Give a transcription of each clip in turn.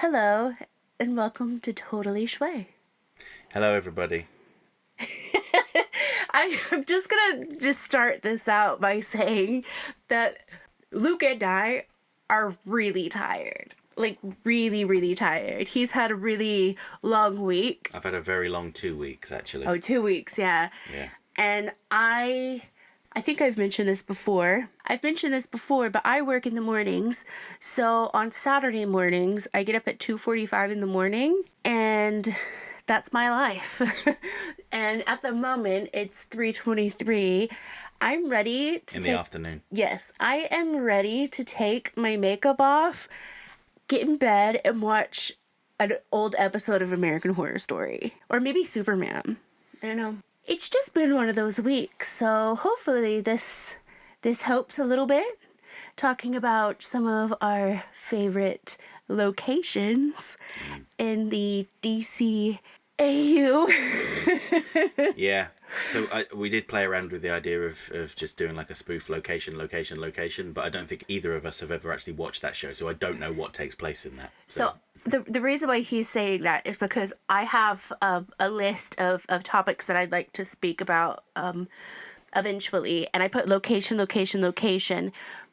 Hello, and welcome to Totally Schway. Hello, everybody. I'm just gonna start this out by saying that Luke and I are really tired. Like, really, really tired. He's had a really long week. I've had a very long 2 weeks, actually. Oh, 2 weeks, yeah. Yeah. And I think I've mentioned this before. But I work in the mornings. So on Saturday mornings, I get up at 2:45 in the morning, and that's my life. And at the moment, it's 3:23. I'm ready to In the afternoon. Yes, I am ready to take my makeup off, get in bed, and watch an old episode of American Horror Story. Or maybe Superman. I don't know. It's just been one of those weeks, so hopefully this helps a little bit. Talking about some of our favorite locations in the DCAU. Yeah. So we did play around with the idea of just doing like a spoof location, but I don't think either of us have ever actually watched that show, so I don't know what takes place in that. So the reason why he's saying that is because I have a list of topics that I'd like to speak about eventually, and I put location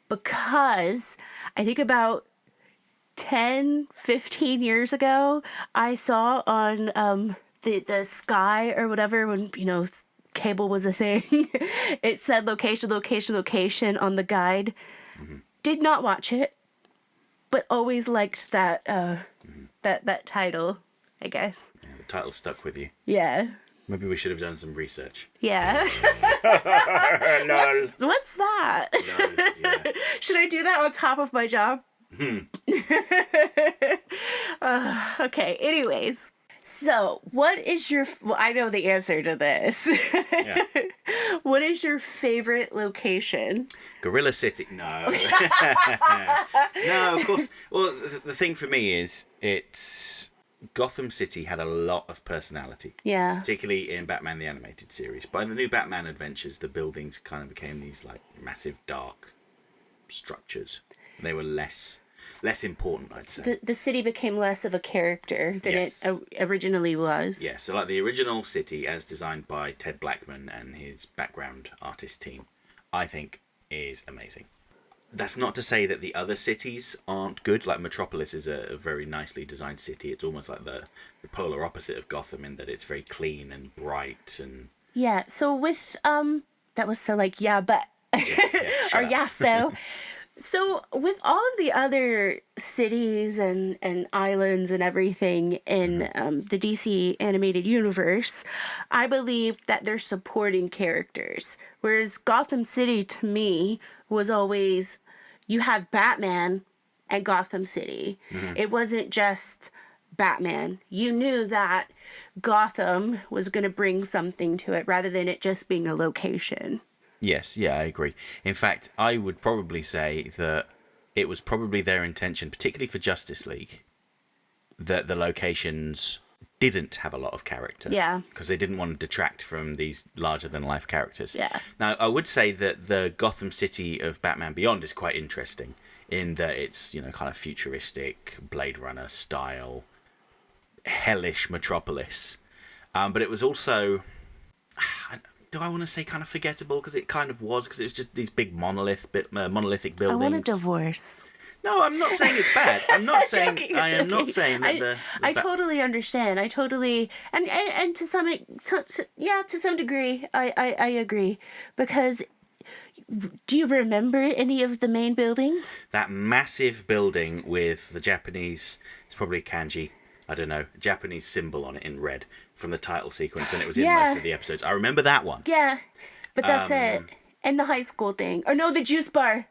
because I think about 10-15 years ago I saw on the Sky or whatever, when cable was a thing, it said location on the guide. Did not watch it, but always liked that that title, I guess. Yeah, the title stuck with you. Yeah. Maybe we should have done some research. Yeah. No. What's that? No, yeah. Should I do that on top of my job? Okay, anyways. So, what is your... Well, I know the answer to this. Yeah. What is your favorite location? Gorilla City. No. No, of course. Well, the thing for me is it's... Gotham City had a lot of personality. Yeah. Particularly in Batman the Animated Series. By the new Batman Adventures, the buildings kind of became these like massive dark structures. They were less important, I'd say. The city became less of a character than Yes. it originally was. Yeah, so like the original city as designed by Ted Blackman and his background artist team, I think is amazing. That's not to say that the other cities aren't good. Like Metropolis is a very nicely designed city. It's almost like the polar opposite of Gotham in that it's very clean and bright and... Yeah, so with, that was so like, yeah, but, or up. yeah, so. So with all of the other cities and islands and everything in the DC animated universe, I believe that they're supporting characters. Whereas Gotham City, to me, was always, you had Batman and Gotham City. It wasn't just Batman. You knew that Gotham was going to bring something to it rather than it just being a location. Yes, yeah, I agree. In fact, I would probably say that it was probably their intention, particularly for Justice League, that the locations didn't have a lot of character. Yeah. Because they didn't want to detract from these larger-than-life characters. Yeah. Now, I would say that the Gotham City of Batman Beyond is quite interesting in that it's, kind of futuristic, Blade Runner style, hellish metropolis. But it was also... Do I want to say kind of forgettable? Because it kind of was, because it was just these big monolithic buildings. I want a divorce. No, I'm not saying it's bad. I'm not saying. Joking, I am not saying that I totally understand. I totally and to some degree, I agree, because do you remember any of the main buildings? That massive building with the Japanese, it's probably kanji, I don't know, Japanese symbol on it in red from the title sequence, and it was in most of the episodes. I remember that one. Yeah, but that's it. And the high school thing. Or no, the juice bar.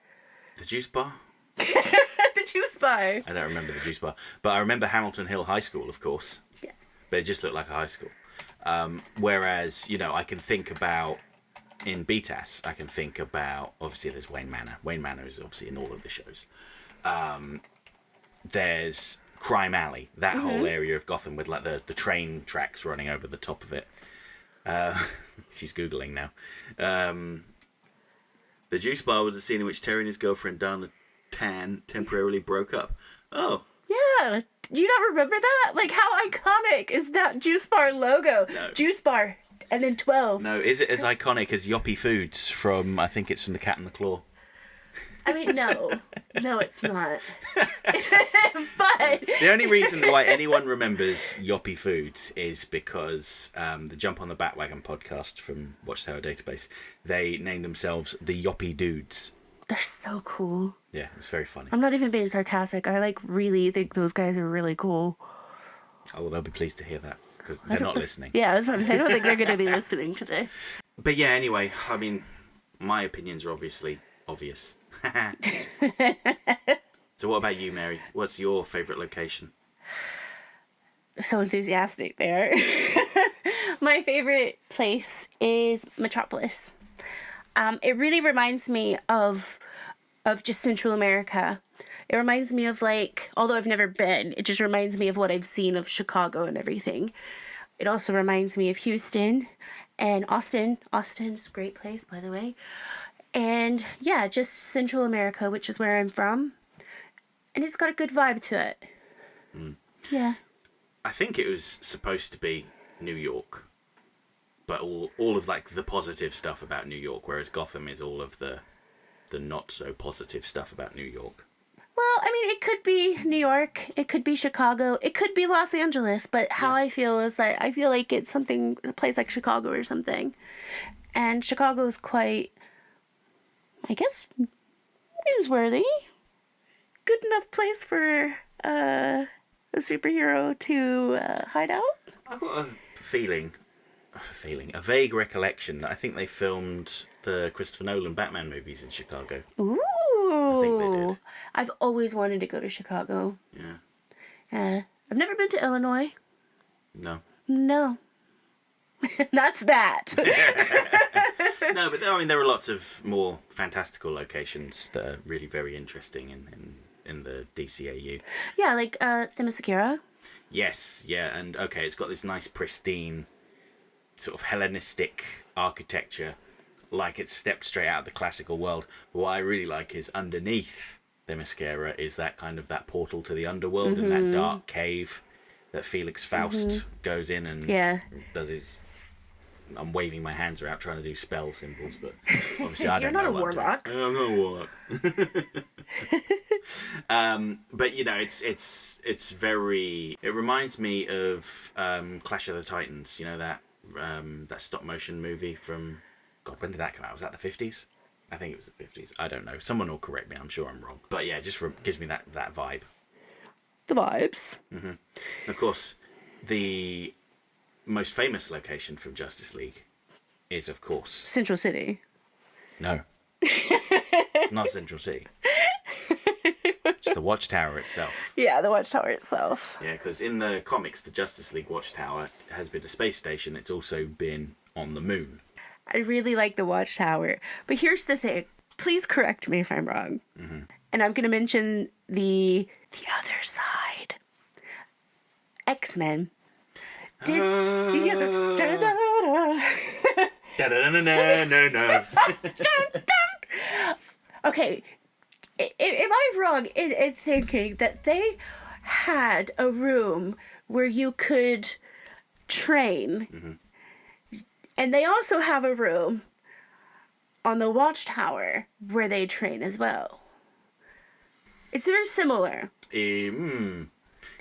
The juice bar? The juice bar. I don't remember the juice bar. But I remember Hamilton Hill High School, of course. Yeah. But it just looked like a high school. Whereas, I can think about, in BTAS, I can think about, obviously there's Wayne Manor. Wayne Manor is obviously in all of the shows. There's Crime Alley, that whole area of Gotham with like the train tracks running over the top of it. She's Googling now. The juice bar was a scene in which Terry and his girlfriend Dana Tan temporarily broke up. Oh. Yeah, Do you not remember that? Like, how iconic is that Juice Bar logo? No. Juice Bar, and then 12. No, is it as iconic as Yoppie Foods from, I think it's from The Cat and the Claw? I mean, no. No, it's not. But The only reason why anyone remembers Yoppie Foods is because the Jump on the Batwagon podcast from Watchtower Database, they named themselves the Yoppie Dudes. they're so cool. Yeah, it's very funny. I'm not even being sarcastic. I like really think those guys are really cool. Oh, well, they'll be pleased to hear that because they're not listening. Yeah, I was about to say, I don't think they're going to be listening to this. But yeah, anyway, I mean, my opinions are obviously obvious. So what about you, Mary? What's your favourite location? So enthusiastic there. My favorite place is Metropolis. It really reminds me of just Central America. It reminds me of, like, although I've never been, it just reminds me of what I've seen of Chicago and everything. It also reminds me of Houston and Austin. Austin's a great place, by the way. And yeah, just Central America, which is where I'm from. And it's got a good vibe to it. Yeah. I think it was supposed to be New York, but all of like the positive stuff about New York, whereas Gotham is all of the not so positive stuff about New York. Well, I mean, it could be New York, it could be Chicago, it could be Los Angeles, but how I feel is that I feel like it's something, a place like Chicago or something. And Chicago is quite, I guess, newsworthy. Good enough place for a superhero to hide out. I've got a vague recollection that I think they filmed the Christopher Nolan Batman movies in Chicago. Ooh. I think they did. I've always wanted to go to Chicago. Yeah. I've never been to Illinois. No. No. That's that. No, but there are lots of more fantastical locations that are really very interesting in the DCAU. Yeah, like Themyscira. Yes, yeah, and okay, it's got this nice pristine sort of Hellenistic architecture, like it's stepped straight out of the classical world. But what I really like is underneath Themyscira is that kind of that portal to the underworld and that dark cave that Felix Faust goes in and does his... I'm waving my hands around trying to do spell symbols, but obviously I don't know. You're not a warlock. I'm not a warlock. But you know, it's very. It reminds me of Clash of the Titans. You know that stop motion movie from God. When did that come out? Was that the 50s? I think it was the 50s. I don't know. Someone will correct me. I'm sure I'm wrong. But yeah, it just gives me that vibe. The vibes. Mm-hmm. Of course, the most famous location from Justice League is, of course... Central City. No. It's not Central City. It's the Watchtower itself. Yeah, the Watchtower itself. Yeah, because in the comics, the Justice League Watchtower has been a space station. It's also been on the moon. I really like the Watchtower. But here's the thing. Please correct me if I'm wrong. Mm-hmm. And I'm going to mention the other side. X-Men. Did Okay, am I wrong in thinking that they had a room where you could train, and they also have a room on the Watchtower where they train as well? It's very similar.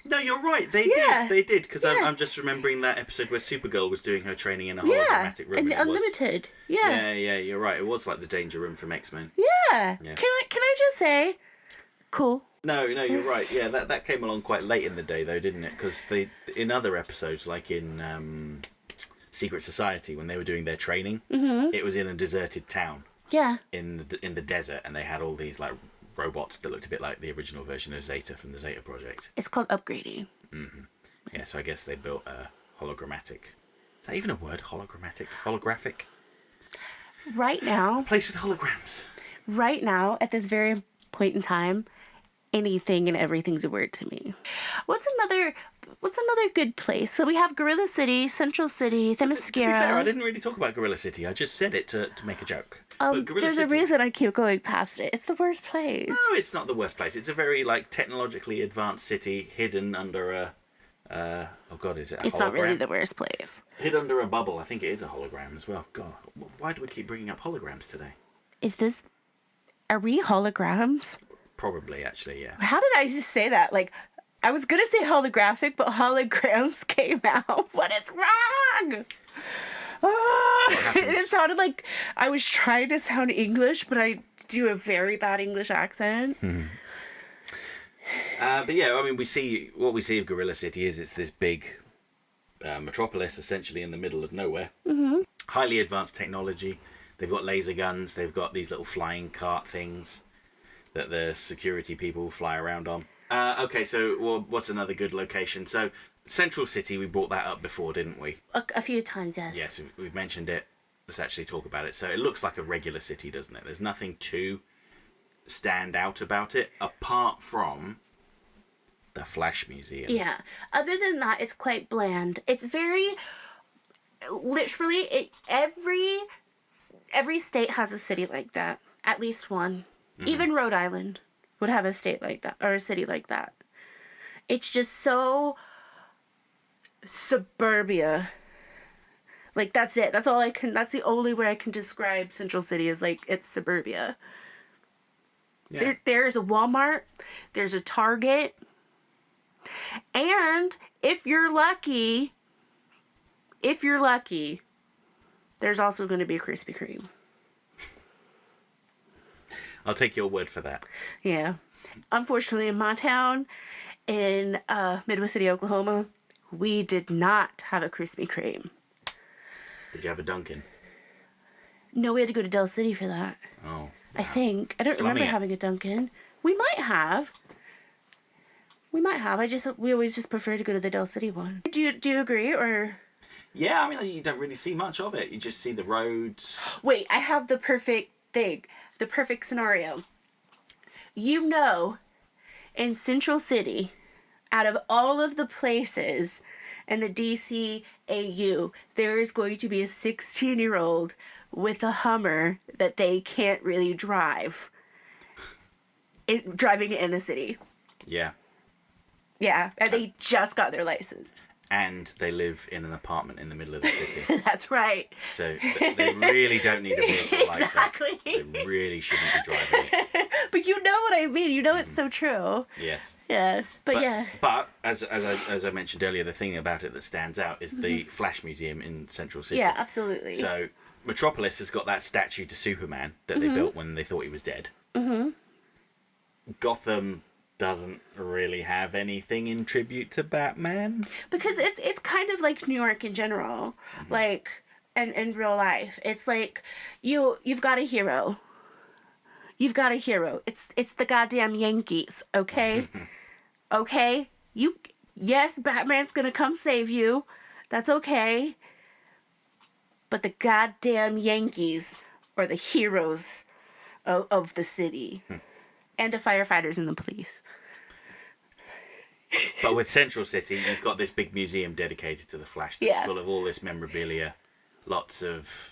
No, you're right. They did. Because I'm just remembering that episode where Supergirl was doing her training in a holographic room. In the Unlimited. Yeah, you're right. It was like the Danger Room from X-Men. Yeah. Can I just say, cool. No, you're right. Yeah, that came along quite late in the day, though, didn't it? Because in other episodes, like in Secret Society, when they were doing their training, it was in a deserted town. Yeah. In the desert, and they had all these like robots that looked a bit like the original version of Zeta from the Zeta Project. It's called upgrading. Yeah, so I guess they built a hologrammatic... Is that even a word? Hologrammatic? Holographic? Right now... A place with holograms. Right now, at this very point in time, anything and everything's a word to me. What's another good place? So we have Gorilla City, Central City, To be fair, I Themyscira. didn't really talk about Gorilla City. I just said it to make a joke. But Gorilla There's a City... reason I keep going past it. It's the worst place. No, it's not the worst place. It's a very, like, technologically advanced city hidden under a... oh, God, is it a hologram? It's not really the worst place. Hid under a bubble. I think it is a hologram as well. God, why do we keep bringing up holograms today? Are we holograms? Probably, actually, yeah. How did I just say that? Like, I was gonna say holographic, but holograms came out. What is wrong? Ah, it sounded like I was trying to sound English, but I do a very bad English accent. But yeah, I mean, what we see of Gorilla City is it's this big metropolis, essentially in the middle of nowhere. Mm-hmm. Highly advanced technology. They've got laser guns. They've got these little flying cart things that the security people fly around on. Okay, so what's another good location? So Central City, we brought that up before, didn't we? A few times, yes. Yes, we've mentioned it. Let's actually talk about it. So it looks like a regular city, doesn't it? There's nothing too stand out about it, apart from the Flash Museum. Yeah. Other than that, it's quite bland. It's very... Literally, every state has a city like that. At least one. Mm-hmm. Even Rhode Island would have a state like that, or a city like that. It's just so suburbia. Like, that's it. That's the only way I can describe Central City is, like, it's suburbia. Yeah. There's a Walmart. There's a Target. And if you're lucky, there's also going to be a Krispy Kreme. I'll take your word for that. Yeah. Unfortunately, in my town, in Midwest City, Oklahoma, we did not have a Krispy Kreme. Did you have a Dunkin'? No, we had to go to Del City for that. Oh. Wow. I think. I don't remember having a Dunkin'. We might have. We always just prefer to go to the Del City one. Do you agree, or? Yeah, I mean, you don't really see much of it. You just see the roads. Wait, I have the perfect thing. The perfect scenario. You know, in Central City, out of all of the places in the DCAU, there is going to be a 16-year-old with a Hummer that they can't really drive. Driving it in the city. Yeah. Yeah, and they just got their license. And they live in an apartment in the middle of the city. That's right. So they really don't need a vehicle like that. Exactly. They really shouldn't be driving it. But you know what I mean. You know it's so true. Yes. Yeah. But yeah. But as I mentioned earlier, the thing about it that stands out is the Flash Museum in Central City. Yeah, absolutely. So Metropolis has got that statue to Superman that they built when they thought he was dead. Mm-hmm. Gotham doesn't really have anything in tribute to Batman. Because it's kind of like New York in general. Mm-hmm. Like, and in real life. It's like you've got a hero. You've got a hero. It's the goddamn Yankees, okay? Okay? Yes, Batman's gonna come save you. That's okay. But the goddamn Yankees are the heroes of the city. And the firefighters and the police. But with Central City, you've got this big museum dedicated to the Flash that's full of all this memorabilia, lots of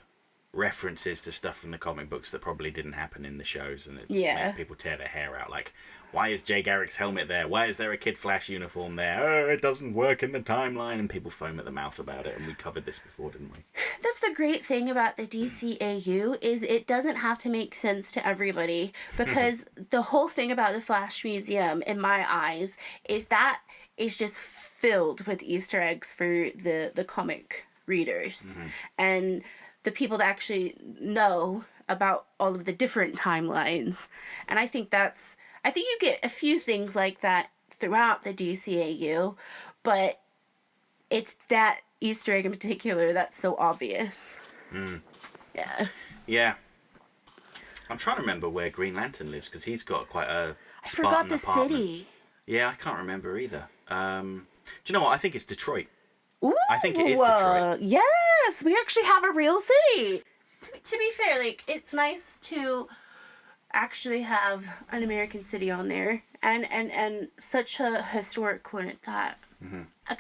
references to stuff from the comic books that probably didn't happen in the shows, and it makes people tear their hair out. Like, why is Jay Garrick's helmet there? Why is there a Kid Flash uniform there? Oh, it doesn't work in the timeline, and people foam at the mouth about it, and we covered this before, didn't we? That's the great thing about the DCAU, is it doesn't have to make sense to everybody, because the whole thing about the Flash Museum, in my eyes, is that it's just filled with Easter eggs for the comic readers. Mm-hmm. And the people that actually know about all of the different timelines. And I think you get a few things like that throughout the DCAU, but it's that Easter egg in particular that's so obvious. Mm. Yeah. Yeah. I'm trying to remember where Green Lantern lives, because he's got quite a I forgot the apartment. city. Yeah, I can't remember either. Do you know what? I think it's Detroit. Ooh, I think it is Detroit. Yes, we actually have a real city. To be fair, like, it's nice to actually have an American city on there, and such a historic one at that.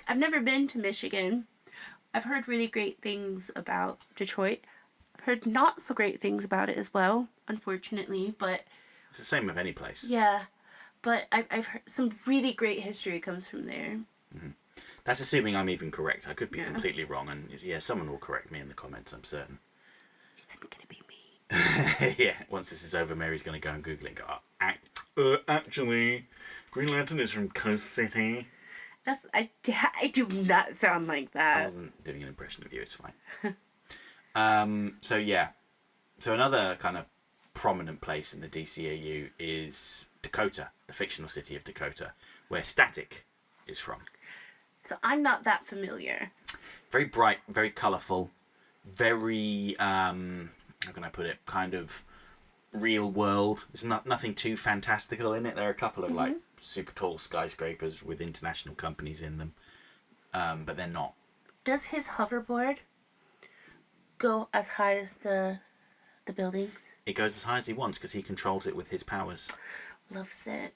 I've never been to Michigan. I've heard really great things about Detroit. I've heard not so great things about it as well, unfortunately. But It's the same with any place. yeah, but I've heard some really great history comes from there. That's assuming I'm even correct. I could be Yeah. completely wrong, and yeah, someone will correct me in the comments, I'm certain. It's gonna be me. Yeah, once this is over, Mary's going to go and Google it and go, actually, Green Lantern is from Coast City. I do not sound like I that. wasn't doing an impression of you, it's fine. So yeah. So another kind of prominent place in the DCAU is Dakota, the fictional city of Dakota, where Static is from. So I'm not that familiar. Very bright, very colourful, very, how can I put it, kind of real world. There's nothing too fantastical in it. There are a couple of like super tall skyscrapers with international companies in them, but they're not. Does his hoverboard go as high as the buildings? It goes as high as he wants because he controls it with his powers. Loves it.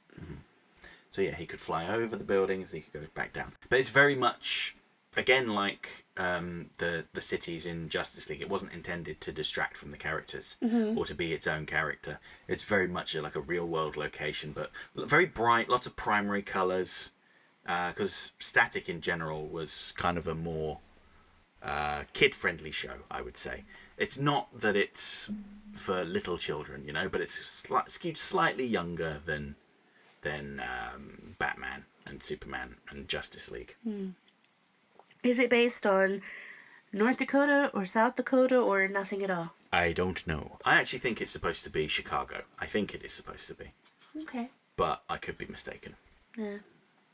So yeah, he could fly over the buildings, he could go back down. But it's very much, again, like the cities in Justice League. It wasn't intended to distract from the characters or to be its own character. It's very much like a real world location, but very bright, lots of primary colours. Because Static in general was kind of a more kid-friendly show, I would say. It's not that it's for little children, you know, but it's skewed slightly younger than Batman and Superman and Justice League. Is it based on North Dakota or South Dakota or nothing at all? I don't know. I actually think it's supposed to be Chicago. I think it is supposed to be. Okay. But I could be mistaken. Yeah.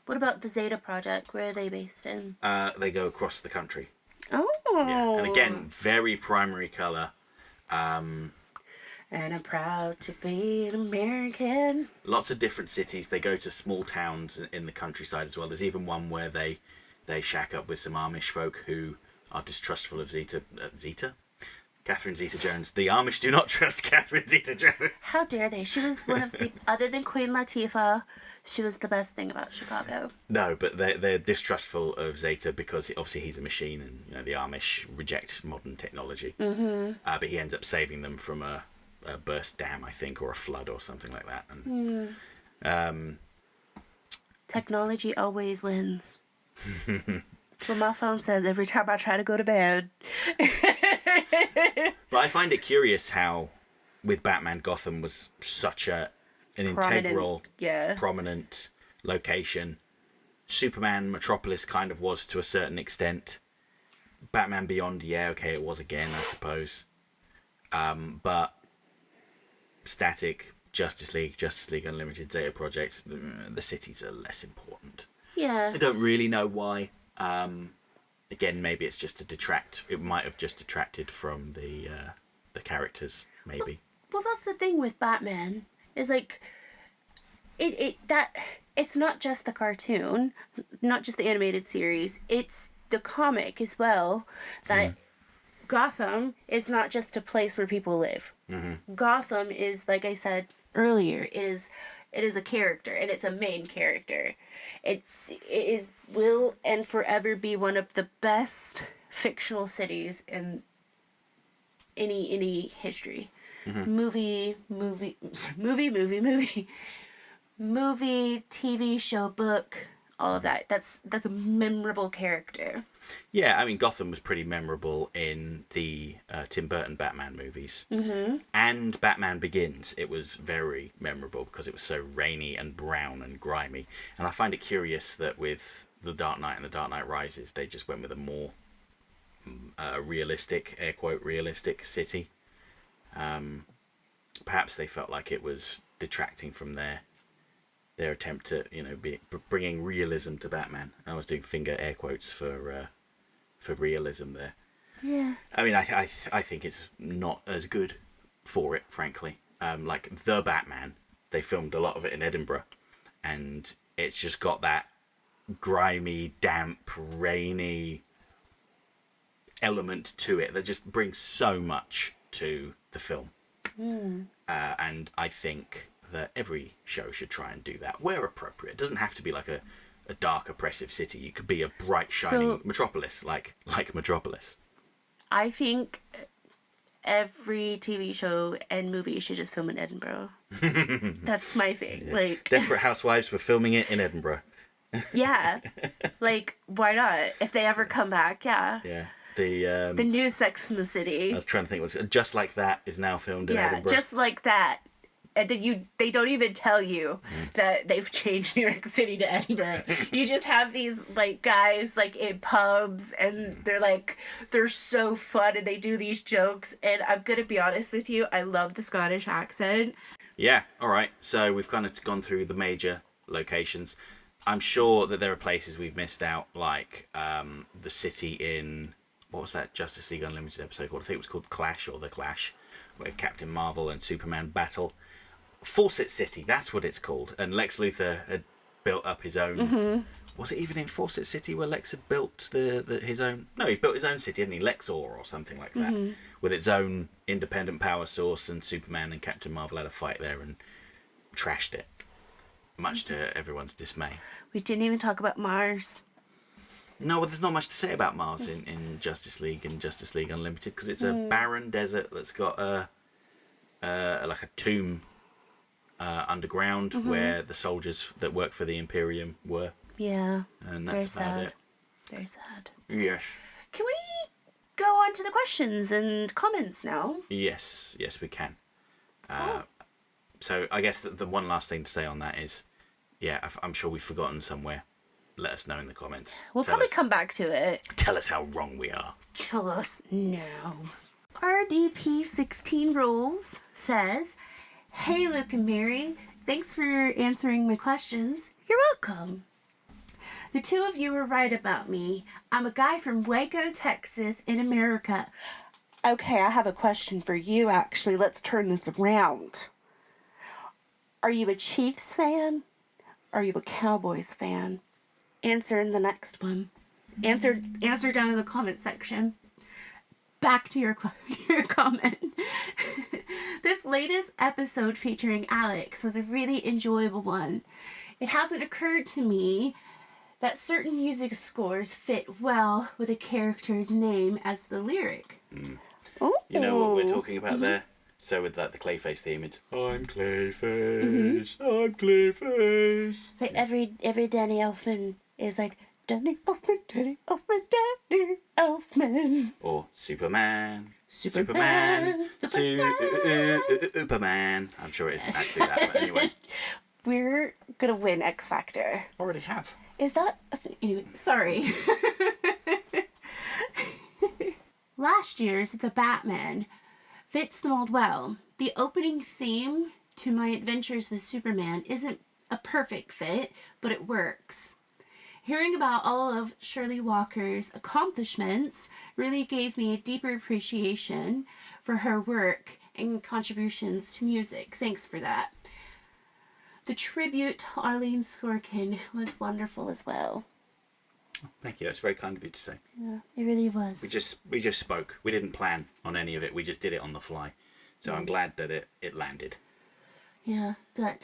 What about the Zeta Project? Where are they based in? They go across the country. Oh. Yeah. And again, very primary colour. And I'm proud to be an American. Lots of different cities. They go to small towns in the countryside as well. There's even one where they shack up with some Amish folk who are distrustful of Zeta. Catherine Zeta-Jones. The Amish do not trust Catherine Zeta-Jones. How dare they? She was one of the, other than Queen Latifah, she was the best thing about Chicago. No, but they're distrustful of Zeta because obviously he's a machine, and you know the Amish reject modern technology. But he ends up saving them from a burst dam, I think, or a flood or something like that. And Technology always wins. That's what my phone says every time I try to go to bed. but I find it curious how, with Batman, Gotham was such an integral, prominent location. Superman, Metropolis kind of was to a certain extent. Batman Beyond, yeah, okay, it was again, I suppose. But Static, Justice League Unlimited, Zeta Project, the cities are less important. Yeah. I don't really know why. Again, maybe it's just to detract. It might have just detracted from the characters, maybe. Well, that's the thing with Batman. Is like it's not just the cartoon, not just the animated series. It's the comic as well. That Gotham is not just a place where people live. Gotham is, like I said earlier, it is a character, and it's a main character. It will and forever be one of the best fictional cities in any history. Movie, TV show, book, all of that. That's a memorable character. Yeah, I mean, Gotham was pretty memorable in the Tim Burton Batman movies. And Batman Begins, it was very memorable because it was so rainy and brown and grimy. And I find it curious that with The Dark Knight and The Dark Knight Rises, they just went with a more realistic, air quote, realistic city. Perhaps they felt like it was detracting from their attempt to, bringing realism to Batman. I was doing finger air quotes for realism there. Yeah. I mean, I think it's not as good for it, frankly. Like The Batman, they filmed a lot of it in Edinburgh, and it's just got that grimy, damp, rainy element to it that just brings so much to the film. And I think that every show should try and do that where appropriate. It doesn't have to be like a dark, oppressive city. It could be a bright, shining metropolis, like Metropolis. I think every TV show and movie should just film in Edinburgh. That's my thing. Yeah. Like, Desperate Housewives were filming it in Edinburgh. yeah, like why not? If they ever come back, yeah. Yeah. The new Sex in the City. I was trying to think what's Just Like That is now filmed in Edinburgh. Just like that. And then they don't even tell you that they've changed New York City to Edinburgh. You just have these like guys like in pubs, and they're so fun, and they do these jokes. And I'm gonna be honest with you, I love the Scottish accent. Yeah, all right. So we've kind of gone through the major locations. I'm sure that there are places we've missed out, like the city in, what was that Justice League Unlimited episode called? I think it was called Clash or The Clash, where Captain Marvel and Superman battle. Fawcett City, that's what it's called. And Lex Luthor had built up his own. Mm-hmm. Was it even in Fawcett City where Lex had built his own? No, he built his own city, didn't he? Lexor or something like that, with its own independent power source. And Superman and Captain Marvel had a fight there and trashed it, much to everyone's dismay. We didn't even talk about Mars. No, well, there's not much to say about Mars in Justice League and Justice League Unlimited, because it's a barren desert that's got like a tomb underground where the soldiers that work for the Imperium were. Yeah. And that's very about sad. it. Very sad. Yes. Can we go on to the questions and comments now? Yes, we can. Cool. So I guess the one last thing to say on that is, yeah, I'm sure we've forgotten somewhere. Let us know in the comments. We'll probably come back to it. Tell us how wrong we are. Tell us now. RDP16 Rules says, "Hey Luke and Mary, thanks for answering my questions. You're welcome. The two of you were right about me. I'm a guy from Waco, Texas, in America." Okay, I have a question for you, actually. Let's turn this around. Are you a Chiefs fan? Are you a Cowboys fan? Answer in the next one. Answer down in the comment section. Back to your comment. This latest episode featuring Alex was a really enjoyable one. It hasn't occurred to me that certain music scores fit well with a character's name as the lyric. You know what we're talking about there? So with that, the Clayface theme, it's I'm Clayface, I'm Clayface. It's like every Danny Elfman is like, Danny Elfman, Danny Elfman. Or Superman. Superman. Superman. I'm sure it isn't actually that, but anyway. We're gonna win X Factor. Already have. Is that... Anyway, sorry. Last year's The Batman fits the mold well. The opening theme to my adventures with Superman isn't a perfect fit, but it works. Hearing about all of Shirley Walker's accomplishments really gave me a deeper appreciation for her work and contributions to music. Thanks for that. The tribute to Arlene Sorkin was wonderful as well. Thank you. That's very kind of you to say. Yeah, it really was. We just spoke. We didn't plan on any of it. We just did it on the fly. So I'm glad that it landed. Yeah, good.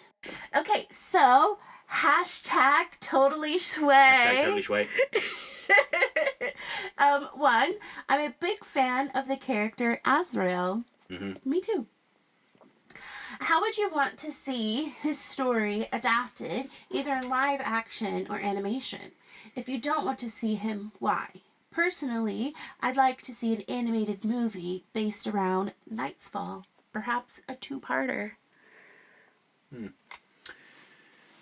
Okay, so hashtag Totally Schway. Hashtag Totally Schway. One, I'm a big fan of the character Azrael. Mm-hmm. Me too. How would you want to see his story adapted, either in live action or animation? If you don't want to see him, why? Personally, I'd like to see an animated movie based around Nightfall. Perhaps a two-parter.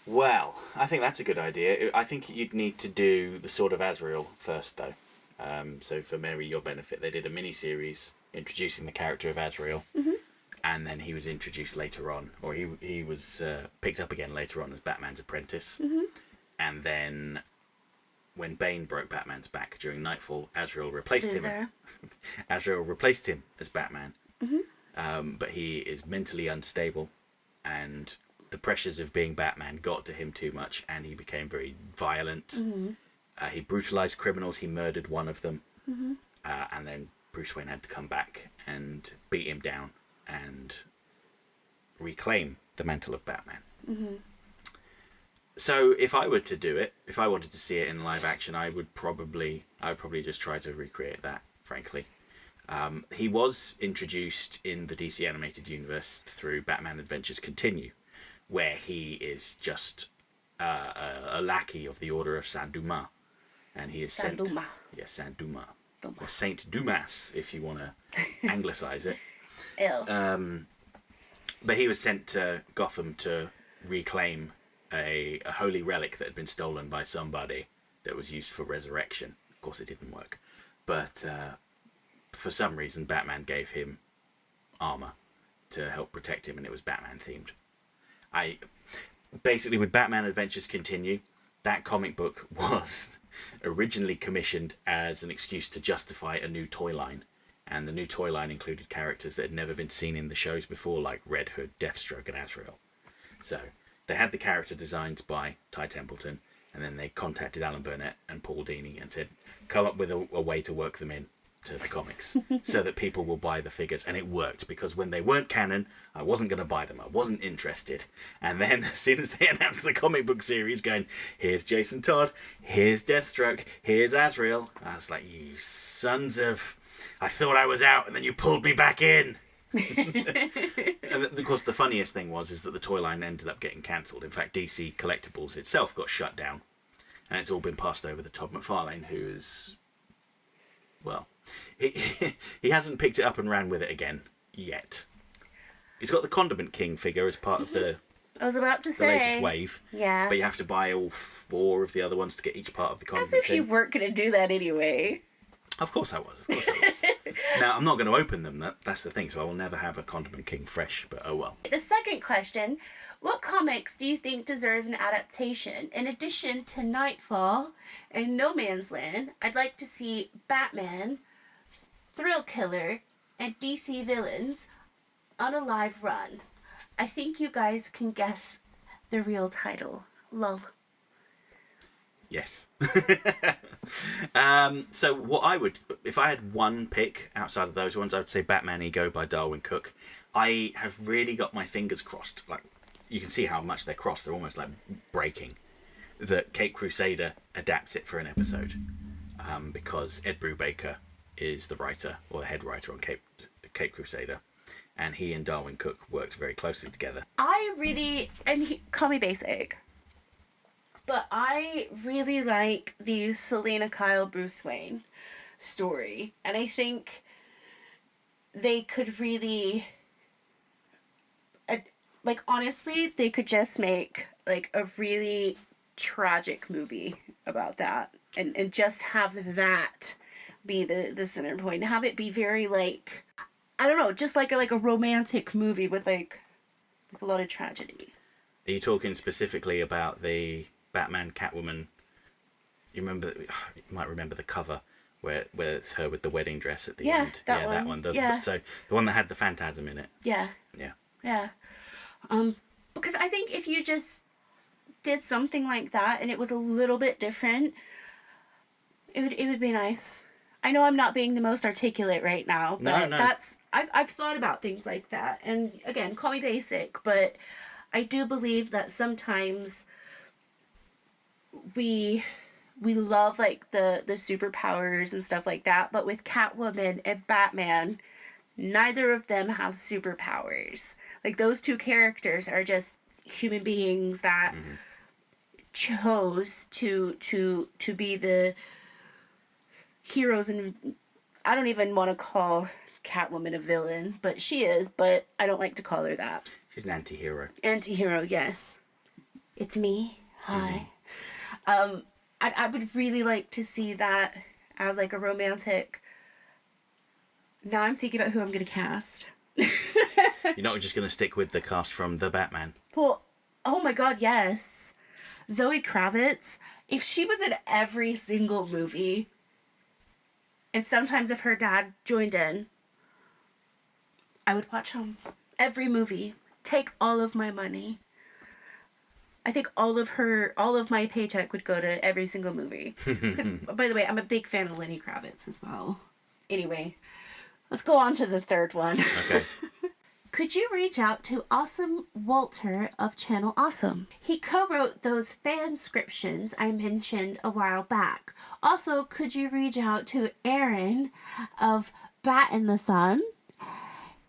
Well, I think that's a good idea. I think you'd need to do the Sword of Azrael first, though. So for Mary, your benefit, they did a mini-series introducing the character of Azrael. Mm-hmm. And then he was introduced later on, or he was picked up again later on as Batman's apprentice. Mm-hmm. And then when Bane broke Batman's back during Nightfall, Azrael replaced him. Azrael replaced him as Batman. Mm-hmm. But he is mentally unstable, and the pressures of being Batman got to him too much, and he became very violent. Mm-hmm. He brutalized criminals. He murdered one of them. Mm-hmm. And then Bruce Wayne had to come back and beat him down and reclaim the mantle of Batman. So if I were to do it, if I wanted to see it in live action, I would probably just try to recreate that, frankly. He was introduced in the DC animated universe through Batman Adventures Continue, where he is just a lackey of the Order of Saint Dumas, and he is Saint sent. Dumas. Yes, Saint Dumas. Dumas. Or Saint Dumas, if you want to anglicize it. Ew. But he was sent to Gotham to reclaim a holy relic that had been stolen by somebody that was used for resurrection. Of course, it didn't work. But for some reason, Batman gave him armor to help protect him, and it was Batman themed. Basically, with Batman Adventures Continue, that comic book was originally commissioned as an excuse to justify a new toy line. And the new toy line included characters that had never been seen in the shows before, like Red Hood, Deathstroke, and Azrael. So they had the character designs by Ty Templeton, and then they contacted Alan Burnett and Paul Dini and said, come up with a way to work them in to the comics so that people will buy the figures. And it worked, because when they weren't canon, I wasn't going to buy them. I wasn't interested. And then as soon as they announced the comic book series going, here's Jason Todd, here's Deathstroke, here's Azrael, I was like, you sons of... I thought I was out, and then you pulled me back in. And of course, the funniest thing is that the toy line ended up getting cancelled. In fact, DC Collectibles itself got shut down, and it's all been passed over to Todd McFarlane, who is, well, he hasn't picked it up and ran with it again yet. He's got the Condiment King figure as part of the I was about to the say. latest wave. Yeah. But you have to buy all 4 of the other ones to get each part of the As Condiment if King. you weren't going to do that anyway. Of course I was. Now, I'm not going to open them. That's the thing. So I will never have a Condiment King fresh, but oh well. The second question, what comics do you think deserve an adaptation? In addition to Nightfall and No Man's Land, I'd like to see Batman, Thrill Killer, and DC villains on a live run. I think you guys can guess the real title. Lol. Yes. So what I would, if I had one pick outside of those ones, I would say Batman Ego by Darwin Cook. I have really got my fingers crossed. Like, you can see how much they're crossed. They're almost like breaking. That Cape Crusader adapts it for an episode. Because Ed Brubaker is the writer, or the head writer on Cape Crusader. And he and Darwin Cook worked very closely together. I really, call me basic, but I really like the Selena Kyle Bruce Wayne story. And I think they could really, like, honestly, they could just make, like, a really tragic movie about that. And just have that be the center point. Have it be very, like, I don't know, just like a romantic movie with, like a lot of tragedy. Are you talking specifically about the Batman Catwoman? You might remember the cover where it's her with the wedding dress at the end. That one. So the one that had the Phantasm in it. Yeah. Yeah. Because I think if you just did something like that and it was a little bit different, it would be nice. I know I'm not being the most articulate right now, but No. I've thought about things like that. And again, call me basic, but I do believe that sometimes we love, like, the superpowers and stuff like that, but with Catwoman and Batman, neither of them have superpowers. Like, those two characters are just human beings that chose to be the heroes. And I don't even want to call Catwoman a villain, but she is, but I don't like to call her that. She's an anti-hero. Anti-hero, yes. It's me. Hi. I would really like to see that as, like, a romantic. Now I'm thinking about who I'm going to cast. You're not just going to stick with the cast from The Batman. Well, oh my god, yes. Zoe Kravitz, if she was in every single movie, and sometimes if her dad joined in, I would watch him. Every movie. Take all of my money. I think all of my paycheck would go to every single movie. 'Cause, by the way, I'm a big fan of Lenny Kravitz as well. Anyway, let's go on to the third one. Okay. Could you reach out to Awesome Walter of Channel Awesome? He co-wrote those fanscriptions I mentioned a while back. Also, could you reach out to Aaron of Bat in the Sun?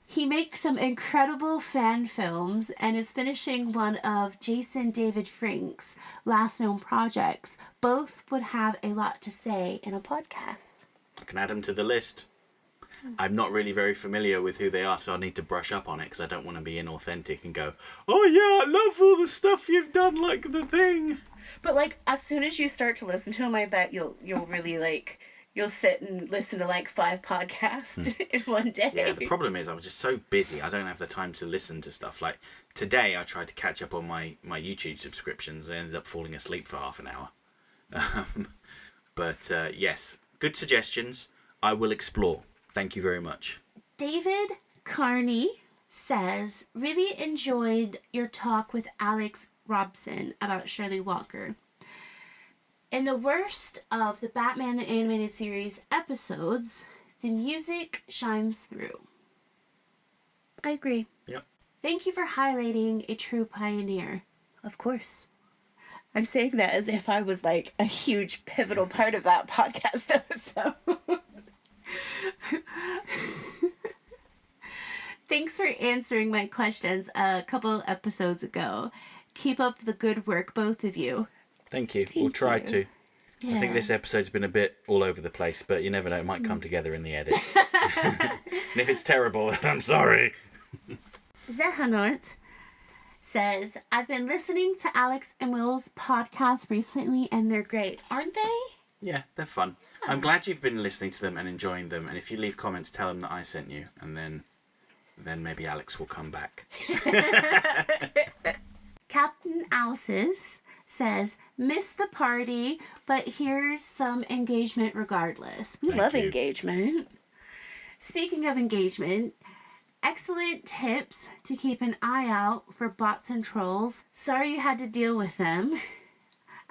He makes some incredible fan films and is finishing one of Jason David Frank's last known projects. Both would have a lot to say in a podcast. I can add them to the list. I'm not really very familiar with who they are, so I need to brush up on it because I don't want to be inauthentic and go, oh yeah, I love all the stuff you've done, like The Thing. But like, as soon as you start to listen to him, I bet you'll really like, you'll sit and listen to like 5 podcasts in one day. Yeah, the problem is I'm just so busy. I don't have the time to listen to stuff. Like today, I tried to catch up on my YouTube subscriptions and ended up falling asleep for half an hour. But yes, good suggestions. I will explore. Thank you very much. David Carney says, really enjoyed your talk with Alex Robson about Shirley Walker. In the worst of the Batman animated series episodes, the music shines through. I agree. Yep. Thank you for highlighting a true pioneer. Of course. I'm saying that as if I was like a huge pivotal part of that podcast episode. Thanks for answering my questions a couple episodes ago. Keep up the good work, both of you. Thank you. We'll try to. Yeah. I think this episode's been a bit all over the place, but you never know. It might come together in the edit. And if it's terrible, then I'm sorry. Zehanort says, I've been listening to Alex and Will's podcast recently, and they're great. Aren't they? Yeah, they're fun. Yeah. I'm glad you've been listening to them and enjoying them. And if you leave comments, tell them that I sent you. And then maybe Alex will come back. Captain Alces says, miss the party, but here's some engagement regardless. We love engagement. Speaking of engagement, excellent tips to keep an eye out for bots and trolls. Sorry you had to deal with them.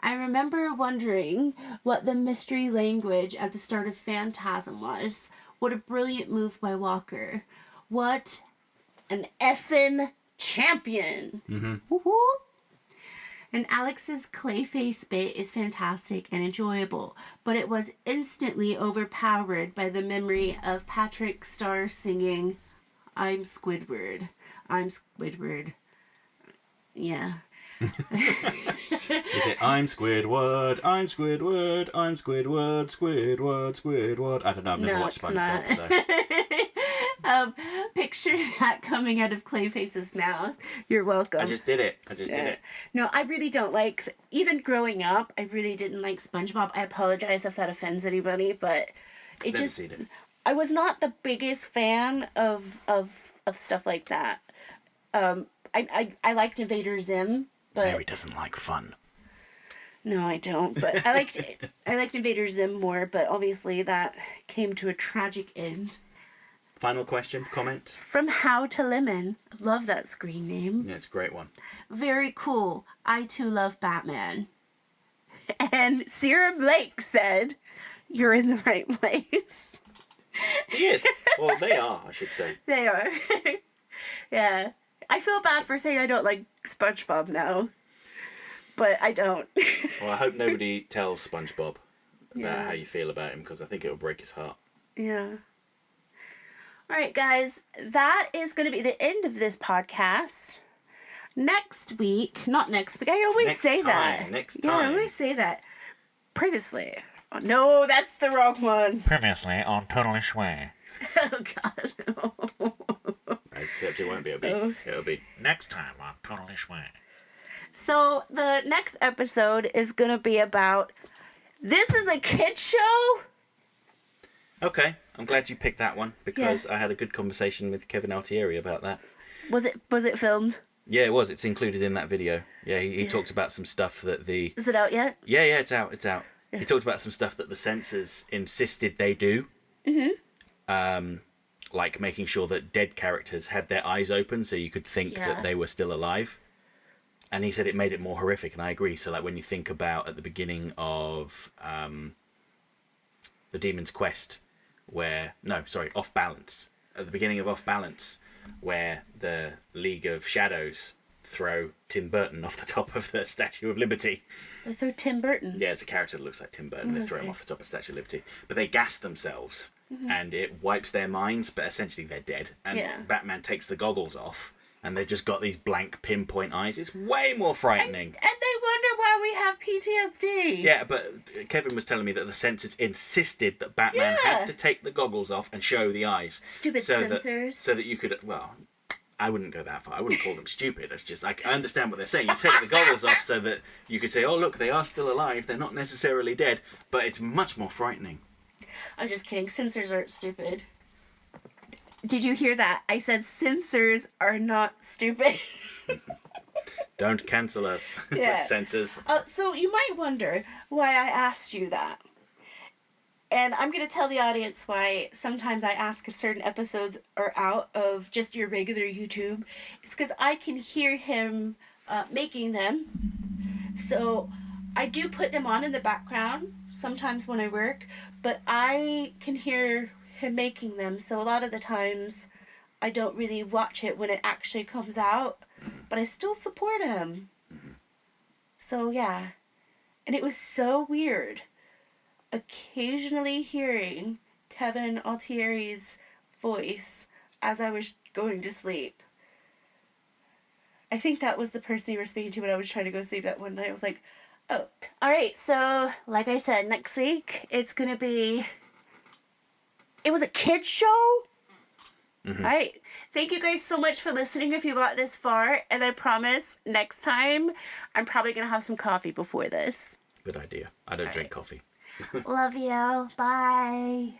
I remember wondering what the mystery language at the start of Phantasm was. What a brilliant move by Walker. What an effing champion. Mm-hmm. Woo-hoo. And Alex's Clayface bit is fantastic and enjoyable, but it was instantly overpowered by the memory of Patrick Star singing, I'm Squidward. I'm Squidward. Yeah. Is it I'm Squidward, I'm Squidward, I'm Squidward, Squidward, Squidward? I don't know, I've never watched SpongeBob, so. Picture that coming out of Clayface's mouth. You're welcome. I just did it. Did it. No, I really don't like, even growing up, I really didn't like SpongeBob. I apologize if that offends anybody, but it Never just, seen it. I was not the biggest fan of stuff like that. I liked Invader Zim, but Mary doesn't like fun. no, I don't. But I liked Invader Zim more. But obviously that came to a tragic end. Final question, comment? From How to Lemon. Love that screen name. Yeah, it's a great one. Very cool. I too love Batman. And Sarah Blake said, "You're in the right place." He is. Well, they are, I should say. They are. Yeah. I feel bad for saying I don't like SpongeBob now. But I don't. Well, I hope nobody tells SpongeBob about how you feel about him, because I think it'll break his heart. Yeah. All right, guys. That is going to be the end of this podcast. Next week. Not next week. I always say that. Next Yeah, I time. always say that. Previously. Oh, no, that's the wrong one. Previously on Totally Schway. Oh, God. Except it won't be. It'll be Next time on Totally Schway. So the next episode is going to be about, this is a kid's show? Okay, I'm glad you picked that one, because I had a good conversation with Kevin Altieri about that. Was it filmed? Yeah, it was. It's included in that video. Yeah, he talked about some stuff that the... Is it out yet? Yeah, it's out. Yeah. He talked about some stuff that the censors insisted they do. Mm-hmm. Like making sure that dead characters had their eyes open so you could think that they were still alive. And he said it made it more horrific, and I agree. So like when you think about at the beginning of The Demon's Quest, Off Balance. At the beginning of Off Balance, where the League of Shadows throw Tim Burton off the top of the Statue of Liberty. So Tim Burton. Yeah, it's a character that looks like Tim Burton. They throw him Okay. off the top of Statue of Liberty. But they gas themselves, and it wipes their minds, but essentially they're dead. And Yeah. Batman takes the goggles off, and they've just got these blank pinpoint eyes. It's way more frightening. And they wonder why we have PTSD. Yeah, but Kevin was telling me that the censors insisted that Batman Yeah. had to take the goggles off and show the eyes. Stupid so censors. so that you could, well, I wouldn't go that far. I wouldn't call them stupid. It's just, like, I understand what they're saying. You take the goggles off so that you could say, oh, look, they are still alive. They're not necessarily dead. But it's much more frightening. I'm just kidding. Censors aren't stupid. Did you hear that? I said censors are not stupid. Don't cancel us, Yeah. censors. So you might wonder why I asked you that. And I'm going to tell the audience why sometimes I ask if certain episodes are out of just your regular YouTube. It's because I can hear him making them. So I do put them on in the background sometimes when I work, but I can hear him making them. So a lot of the times I don't really watch it when it actually comes out, but I still support him. So yeah. And it was so weird occasionally hearing Kevin Altieri's voice as I was going to sleep. I think that was the person you were speaking to when I was trying to go to sleep that one night. I was like, oh. All right, so like I said, next week it's going to be... It was a kid's show? All right. Thank you guys so much for listening if you got this far. And I promise next time I'm probably going to have some coffee before this. Good idea. I don't drink coffee. Love you. Bye.